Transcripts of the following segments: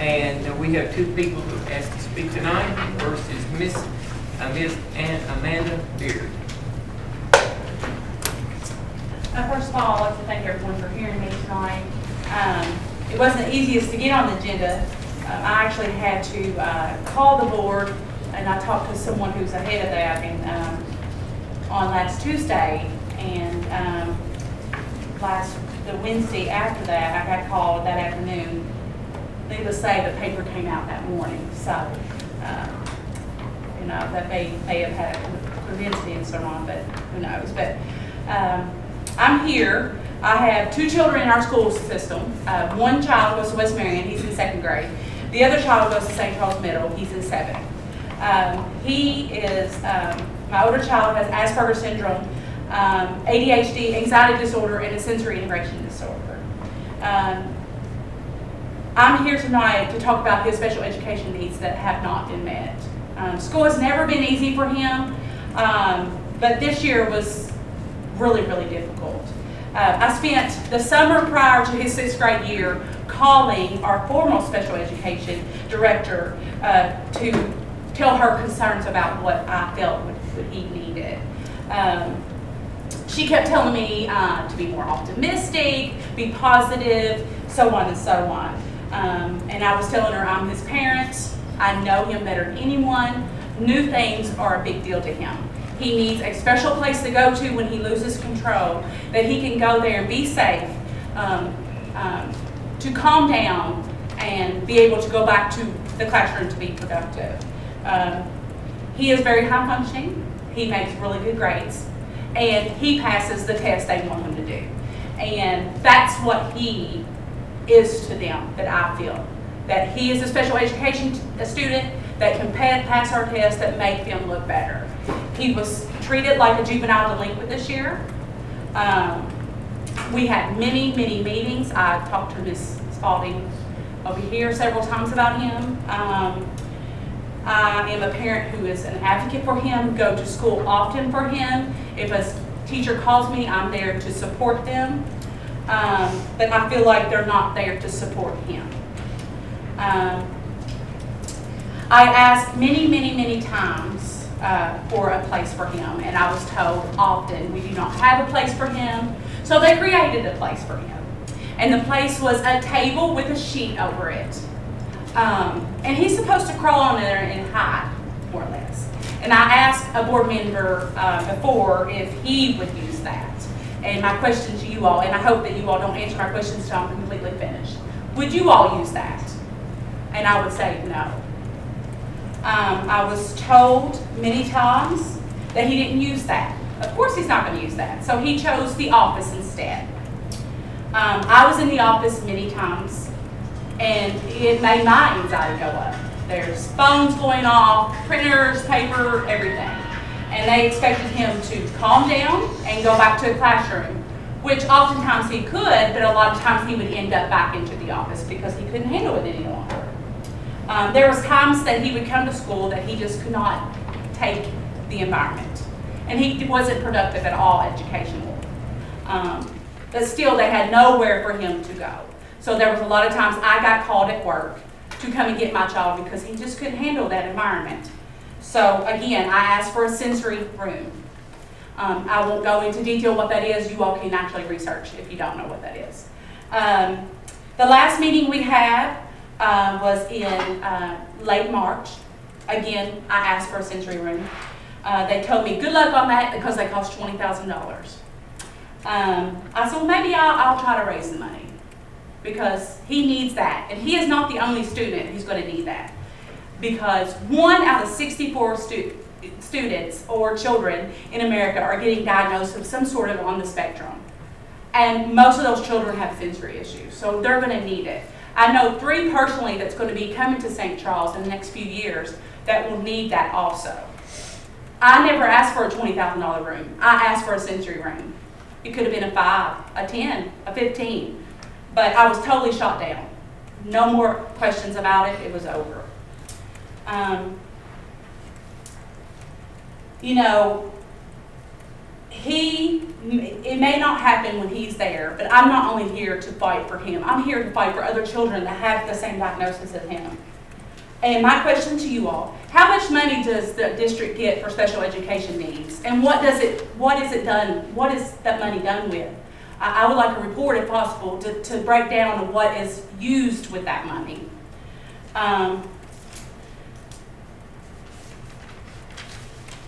And we have two people who asked to speak tonight. First is Miss Amanda Beard. First of all, I'd like to thank everyone for hearing me tonight. It wasn't the easiest to get on the agenda. I actually had to call the board, and I talked to someone who's ahead of that on last Tuesday, and the Wednesday after that, I got called that afternoon. Needless to say, the paper came out that morning, so that may have had a coincidence or not, but who knows. But I'm here. I have two children in our school system. One child goes to West Marion. He's in 2nd grade. The other child goes to St. Charles Middle. He's in 7th. My older child has Asperger's syndrome, ADHD, anxiety disorder, and a sensory integration disorder. I'm here tonight to talk about his special education needs that have not been met. School has never been easy for him, but this year was really, really difficult. I spent the summer prior to his 6th grade year calling our formal special education director to tell her concerns about what I felt what he needed. She kept telling me to be more optimistic, be positive, so on and so on. And I was telling her I'm his parent. I know him better than anyone. New things are a big deal to him. He needs a special place to go to when he loses control, that he can go there and be safe, to calm down and be able to go back to the classroom to be productive. He is very high functioning. He makes really good grades, and he passes the test they want him to do. And that's what he is to them, that I feel. That he is a special education student that can pass our tests that make them look better. He was treated like a juvenile delinquent this year. We had many, many meetings. I talked to Ms. Spalding over here several times about him. I am a parent who is an advocate for him, go to school often for him. If a teacher calls me, I'm there to support them. But I feel like they're not there to support him. I asked many, many, many times for a place for him, and I was told often, we do not have a place for him. So they created a place for him. And the place was a table with a sheet over it. And he's supposed to crawl on there and hide, more or less. And I asked a board member before if he would use that. And my question to you all, and I hope that you all don't answer my questions until I'm completely finished. Would you all use that? And I would say no. I was told many times that he didn't use that. Of course he's not going to use that. So he chose the office instead. I was in the office many times, and it made my anxiety go up. There's phones going off, printers, paper, everything. And they expected him to calm down and go back to the classroom, which oftentimes he could, but a lot of times he would end up back into the office because he couldn't handle it any longer. There was times that he would come to school that he just could not take the environment. And he wasn't productive at all educationally. But still, they had nowhere for him to go. So there was a lot of times I got called at work to come and get my child because he just couldn't handle that environment. So again, I asked for a sensory room. I won't go into detail what that is. You all can actually research if you don't know what that is. The last meeting we had was in late March. Again, I asked for a sensory room. They told me good luck on that because they cost $20,000. I said, well, maybe I'll try to raise the money because he needs that. And he is not the only student who's going to need that, because 1 out of 64 students or children in America are getting diagnosed with some sort of on the spectrum. And most of those children have sensory issues, so they're going to need it. I know 3 personally that's going to be coming to St. Charles in the next few years that will need that also. I never asked for a $20,000 room. I asked for a sensory room. It could have been a 5, a 10, a 15, but I was totally shot down. No more questions about it. It was over. You know, it may not happen when he's there, but I'm not only here to fight for him. I'm here to fight for other children that have the same diagnosis as him. And my question to you all, how much money does the district get for special education needs? And what is that money done with? I would like a report, if possible, to break down what is used with that money.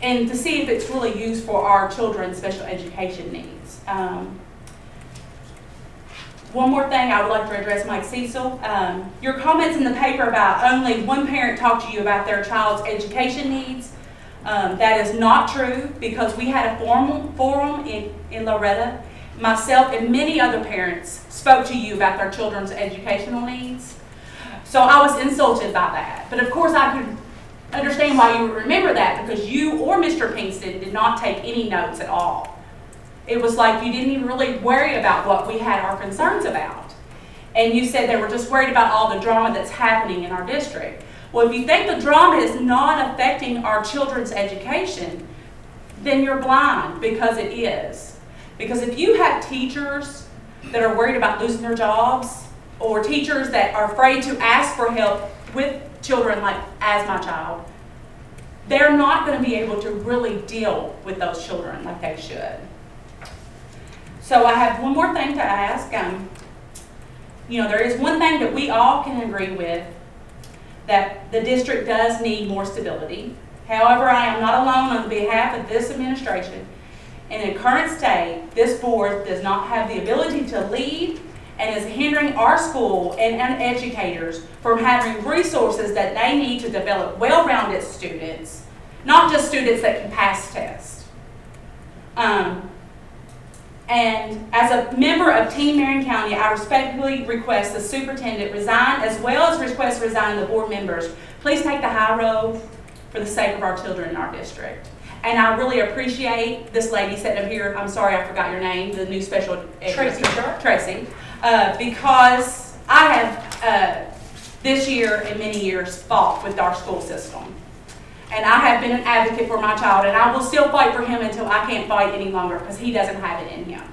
And to see if it's really used for our children's special education needs. One more thing I would like to address, Mike Cecil. Your comments in the paper about only one parent talked to you about their child's education needs, that is not true, because we had a forum in Loretta. Myself and many other parents spoke to you about their children's educational needs. So I was insulted by that. But of course I could understand why you would remember that, because you or Mr. Pinkston did not take any notes at all. It was like you didn't even really worry about what we had our concerns about. And you said they were just worried about all the drama that's happening in our district. Well, if you think the drama is not affecting our children's education, then you're blind, because it is. Because if you have teachers that are worried about losing their jobs, or teachers that are afraid to ask for help with children like as my child, they're not going to be able to really deal with those children like they should. So I have one more thing to ask. There is one thing that we all can agree with, that the district does need more stability. However, I am not alone on behalf of this administration. In the current state, this board does not have the ability to lead and is hindering our school and educators from having resources that they need to develop well-rounded students, not just students that can pass tests. And as a member of Team Marion County, I respectfully request the superintendent resign, as well as request resign the board members. Please take the high road for the sake of our children in our district. And I really appreciate this lady sitting up here. I'm sorry I forgot your name, the new special Tracy. Tracy. Because I have this year and many years fought with our school system. And I have been an advocate for my child, and I will still fight for him until I can't fight any longer, because he doesn't have it in him.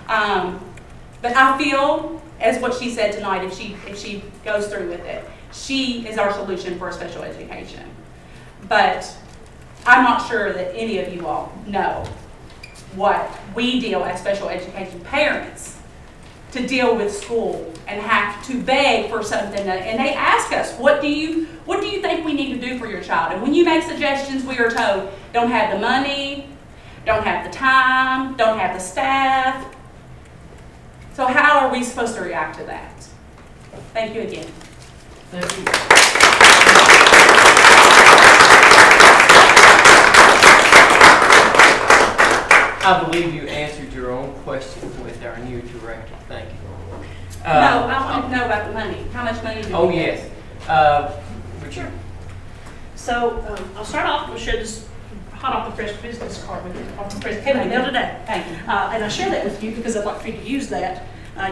But I feel, as what she said tonight, if she goes through with it, she is our solution for special education. But I'm not sure that any of you all know what we deal as special education parents to deal with school and have to beg for something, and they ask us, what do you think we need to do for your child? And when you make suggestions, we are told, don't have the money, don't have the time, don't have the staff. So how are we supposed to react to that? Thank you again. Thank you. I believe you answered your own question with our new director. Thank you. No, I want to know about the money. How much money do we Oh, get? yes. Richard. So I'll start off. I'll share this hot off the press business card with you. Off the press pen mail today. Thank you. And I share that with you because I'd like for you to use that.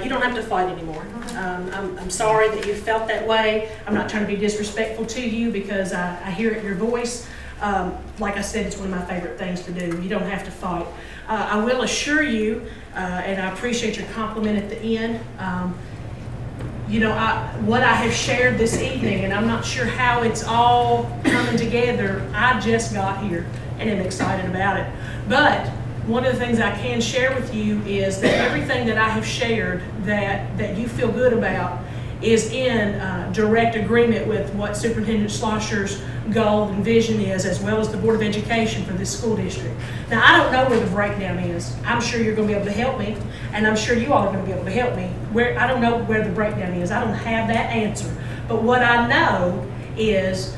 You don't have to fight anymore. I'm sorry that you felt that way. I'm not trying to be disrespectful to you, because I hear it in your voice. Like I said, it's one of my favorite things to do. You don't have to fight. I will assure you, and I appreciate your compliment at the end, what I have shared this evening, and I'm not sure how it's all coming together. I just got here and am excited about it. But one of the things I can share with you is that everything that I have shared that you feel good about is in direct agreement with what Superintendent Schlosser's goal and vision is, as well as the Board of Education for this school district. Now, I don't know where the breakdown is. I'm sure you're going to be able to help me, and I'm sure you all are going to be able to help me. I don't know where the breakdown is. I don't have that answer. But what I know is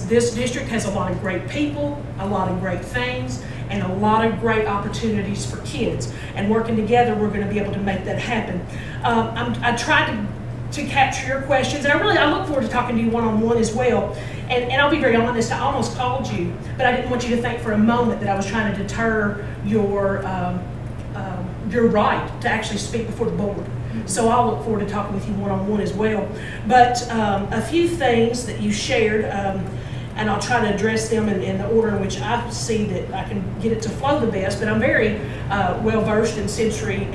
this district has a lot of great people, a lot of great things, and a lot of great opportunities for kids. And working together, we're going to be able to make that happen. I tried to capture your questions, and I look forward to talking to you one-on-one as well. And I'll be very honest, I almost called you, but I didn't want you to think for a moment that I was trying to deter your right to actually speak before the board. So I'll look forward to talking with you one-on-one as well. But a few things that you shared, and I'll try to address them in the order in which I see that I can get it to flow the best. But I'm very well versed in sensory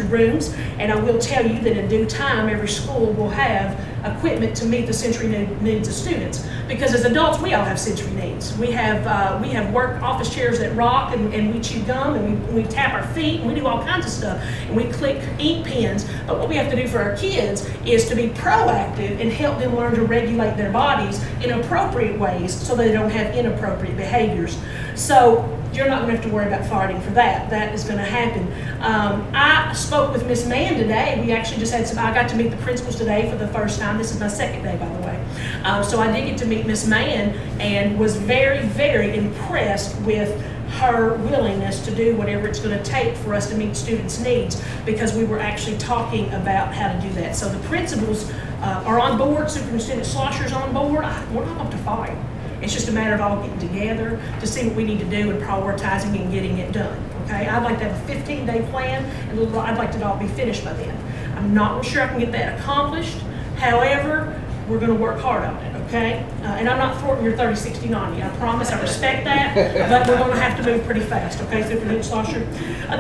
rooms, and I will tell you that in due time, every school will have equipment to meet the sensory needs of students. Because as adults, we all have sensory needs. We have work office chairs that rock, and we chew gum, and we tap our feet, and we do all kinds of stuff, and we click ink pens. But what we have to do for our kids is to be proactive and help them learn to regulate their bodies in appropriate ways so they don't have inappropriate behaviors. So you're not going to have to worry about fighting for that. That is going to happen. I spoke with Miss Mann today. We actually just I got to meet the principals today for the first time. This is my second day, by the way. So I did get to meet Miss Mann and was very, very impressed with her willingness to do whatever it's going to take for us to meet students' needs, because we were actually talking about how to do that. So the principals are on board. Superintendent Schlosser's on board. We're not going to fight. It's just a matter of all getting together to see what we need to do and prioritizing and getting it done. Okay, I'd like to have a 15-day plan, and I'd like it all be finished by then. I'm not sure I can get that accomplished. However, we're going to work hard on it. Okay, and I'm not thwarting your 30, 60, 90. I promise. I respect that, but we're going to have to move pretty fast. Okay, Superintendent Schlosser.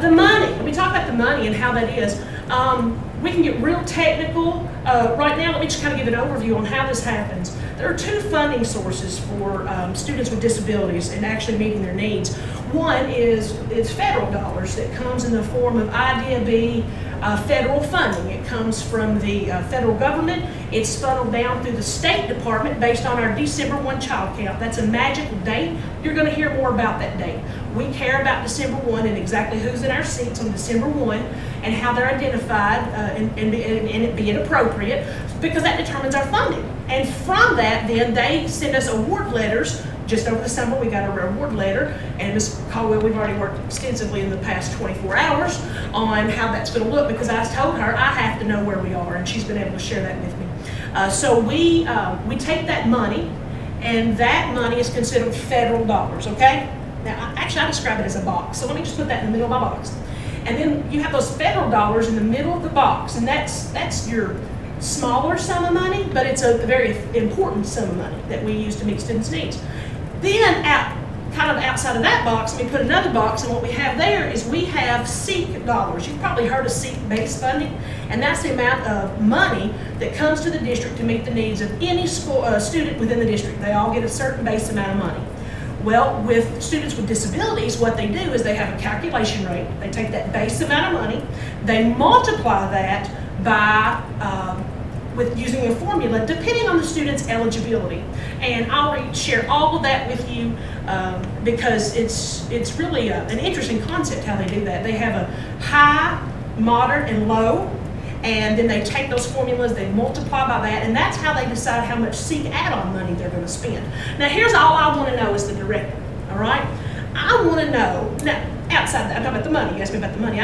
The money. Let me talk about the money and how that is. We can get real technical. Right now, let me just kind of give an overview on how this happens. There are two funding sources for students with disabilities and actually meeting their needs. One is federal dollars that comes in the form of IDIB federal funding. It comes from the federal government. It's funneled down through the State Department based on our December 1 child count. That's a magical date. You're going to hear more about that date. We care about December 1 and exactly who's in our seats on December 1 and how they're identified and it being appropriate, because that determines our funding. And from that, then they send us award letters. Just over the summer, we got a award letter, and Ms. Caldwell, we've already worked extensively in the past 24 hours on how that's going to look, because I told her I have to know where we are, and she's been able to share that with me. So we take that money, and that money is considered federal dollars, okay? Now, actually, I describe it as a box, so let me just put that in the middle of my box. And then you have those federal dollars in the middle of the box, and that's your smaller sum of money, but it's a very important sum of money that we use to meet students' needs. Then, kind of outside of that box, we put another box, and what we have there is we have SEEK dollars. You've probably heard of SEEK-based funding, and that's the amount of money that comes to the district to meet the needs of any school, student within the district. They all get a certain base amount of money. Well, with students with disabilities, what they do is they have a calculation rate. They take that base amount of money, they multiply that by with using a formula depending on the student's eligibility. And I'll share all of that with you because it's really an interesting concept how they do that. They have a high, moderate, and low, and then they take those formulas, they multiply by that, and that's how they decide how much SEEK add-on money they're going to spend. Now here's all I want to know as the director, all right? I want to know, now outside that, I'm talking about the money. You asked me about the money.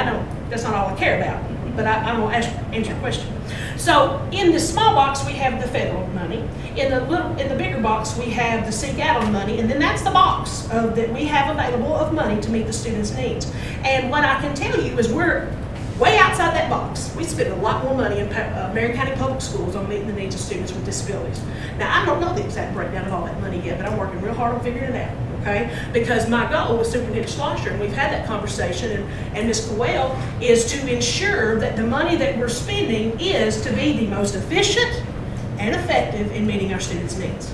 That's not all I care about, but I'm going to answer your question. So in the small box, we have the federal money. In the bigger box, we have the SEEK add-on money, and then that's the box that we have available of money to meet the students' needs. And what I can tell you is we're way outside that box. We spend a lot more money in Marion County Public Schools on meeting the needs of students with disabilities. Now, I don't know the exact breakdown of all that money yet, but I'm working real hard on figuring it out, okay? Because my goal with Superintendent Schlosser, and we've had that conversation, and Ms. Cowell, is to ensure that the money that we're spending is to be the most efficient and effective in meeting our students' needs,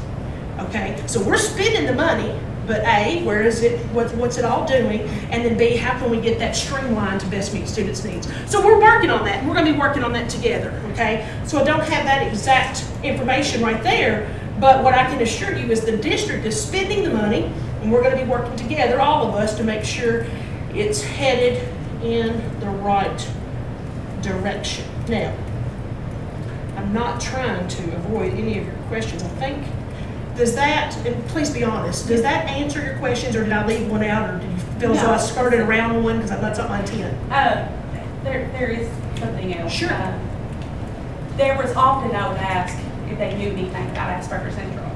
okay? So we're spending the money, but A, where is it, what's it all doing? And then B, how can we get that streamlined to best meet students' needs? So we're working on that, and we're going to be working on that together, okay? So I don't have that exact information right there, but what I can assure you is the district is spending the money, and we're going to be working together, all of us, to make sure it's headed in the right direction. Now, I'm not trying to avoid any of your questions. I think, does that, and please be honest, does that answer your questions, or did I leave one out, or did you feel as though I skirted around one because that's not my intent? There is something else. Sure. There was often I would ask if they knew anything about Asperger's syndrome.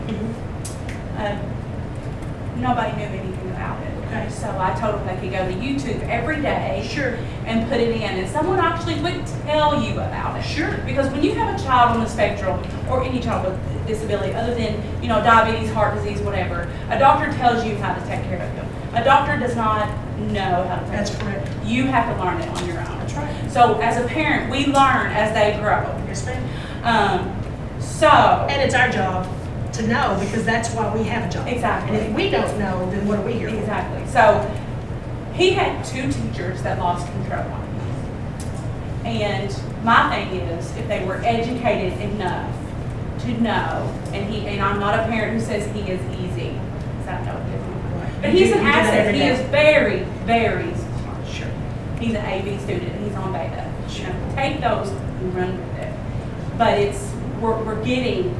nobody knew anything about it. Okay. So I told them they could go to YouTube every day. Sure. And put it in, and someone actually would tell you about it. Sure. Because when you have a child on the spectrum, or any child with disability, other than, diabetes, heart disease, whatever, a doctor tells you how to take care of them. A doctor does not know how to take That's care of them. correct. You have to learn it on your own. That's right. So as a parent, we learn as they grow. Yes, ma'am. So, And it's our job to know, because that's why we have a job. Exactly. And if we don't know, then what are we here for? exactly. So he had 2 teachers that lost control on him. And my thing is, if they were educated enough to know, and I'm not a parent who says he is easy, because I know he isn't. But he's an You do that asset. every He day. is very, very smart. Sure. He's an AV student. He's on beta. Take those and run with it. But we're getting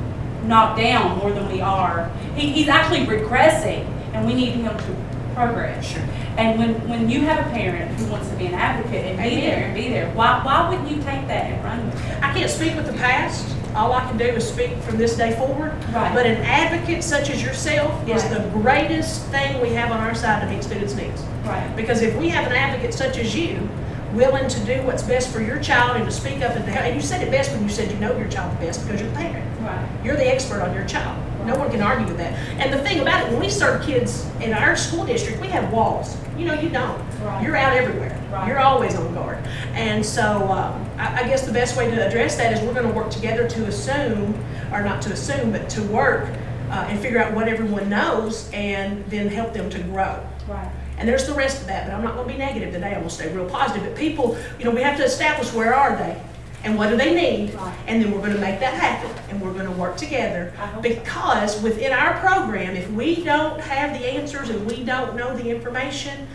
knocked down more than we are. He's actually regressing, and we need him to progress. Sure. And when you have a parent who wants to be an advocate and be there, why wouldn't you take that and run with it? I can't speak with the past. All I can do is speak from this day forward. Right. But an advocate such as yourself is Right. the greatest thing we have on our side to meet students' needs. Right. Because if we have an advocate such as you, willing to do what's best for your child and to speak up and to help, and you said it best when you said you know your child the best because you're the parent. Right. You're the expert on your child. No one can argue with that. And the thing about it, when we serve kids in our school district, we have walls. You don't. Right. You're out everywhere. Right. You're always on guard. And so I guess the best way to address that is we're going to work together to assume, or not to assume, but to work and figure out what everyone knows and then help them to grow. Right. And there's the rest of that, but I'm not going to be negative today. I'm going to stay real positive. But people, we have to establish where are they and what do they need, Right. and then we're going to make that happen, and we're going to work together. I hope so. Because within our program, if we don't have the answers and we don't know the information,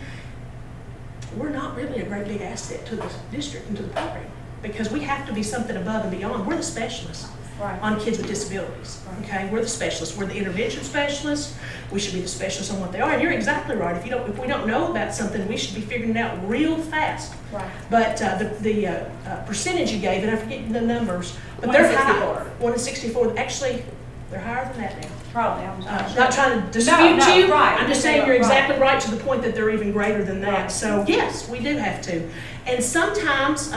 we're not really a great big asset to the district and to the program, because we have to be something above and beyond. We're the specialists. Right. On kids with disabilities, okay? We're the specialists. We're the intervention specialists. We should be the specialists on what they are. And you're exactly right. If we don't know about something, we should be figuring it out real fast. Right. But the percentage you gave, and I'm forgetting the numbers, but they're high. 1 in 64. Actually, they're higher than that now. Probably. I'm Not trying to dispute No, you. right. I'm just saying you're Right. exactly right to the point that they're even greater than that. Right. So yes, we do have to. And sometimes,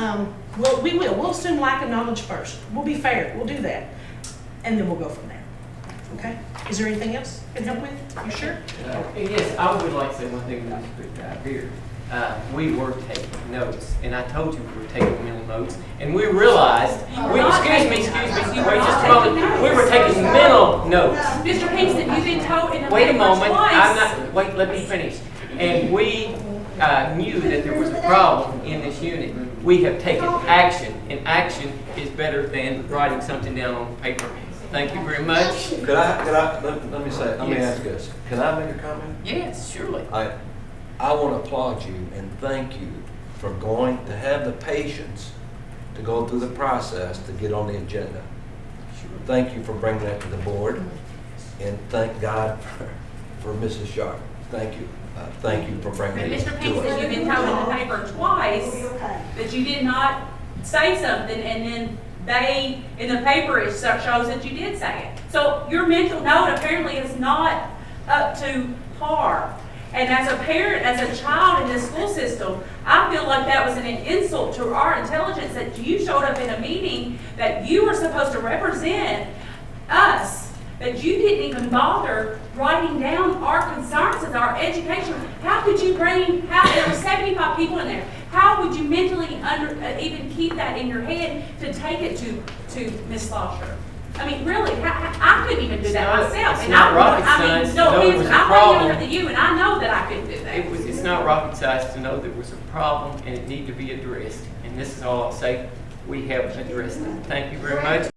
we'll assume lack of knowledge first. We'll be fair. We'll do that. And then we'll go from there. Okay? Is there anything else I can help with? You sure? Yes, I would like to say one thing really quick out here. We were taking notes, and I told you we were taking mental notes, and we realized, excuse me, wait just a moment, we were taking mental notes. Mr. Kingston, you've been told in the Wait a paper moment, twice. wait, let me finish. And we knew that there was a problem in this unit. We have taken action, and action is better than writing something down on paper. Thank you very much. Let me Yes. ask this. Can I make a comment? Yes, surely. I want to applaud you and thank you for going to have the patience to go through the process to get on the agenda. Thank you for bringing that to the board, and thank God for Mrs. Sharp. Thank you. Thank you for bringing it Mr. to Kingston, us. you've been told in the paper twice that you did not say something, and then in the paper, it shows that you did say it. So your mental note apparently is not up to par. And as a parent, as a child in this school system, I feel like that was an insult to our intelligence that you showed up in a meeting that you were supposed to represent us, that you didn't even bother writing down our concerns and our education. How could you there were 75 people in there. How would you mentally even keep that in your head to take it to Ms. Slosher? I mean, really, I couldn't even do that myself. It's not rocket science to know there was a I'm way problem. younger than you, and I know that I couldn't do that. It's not rocket science to know there was a problem and it needed to be addressed. And this is all I'll say. We have addressed it. Thank you very much.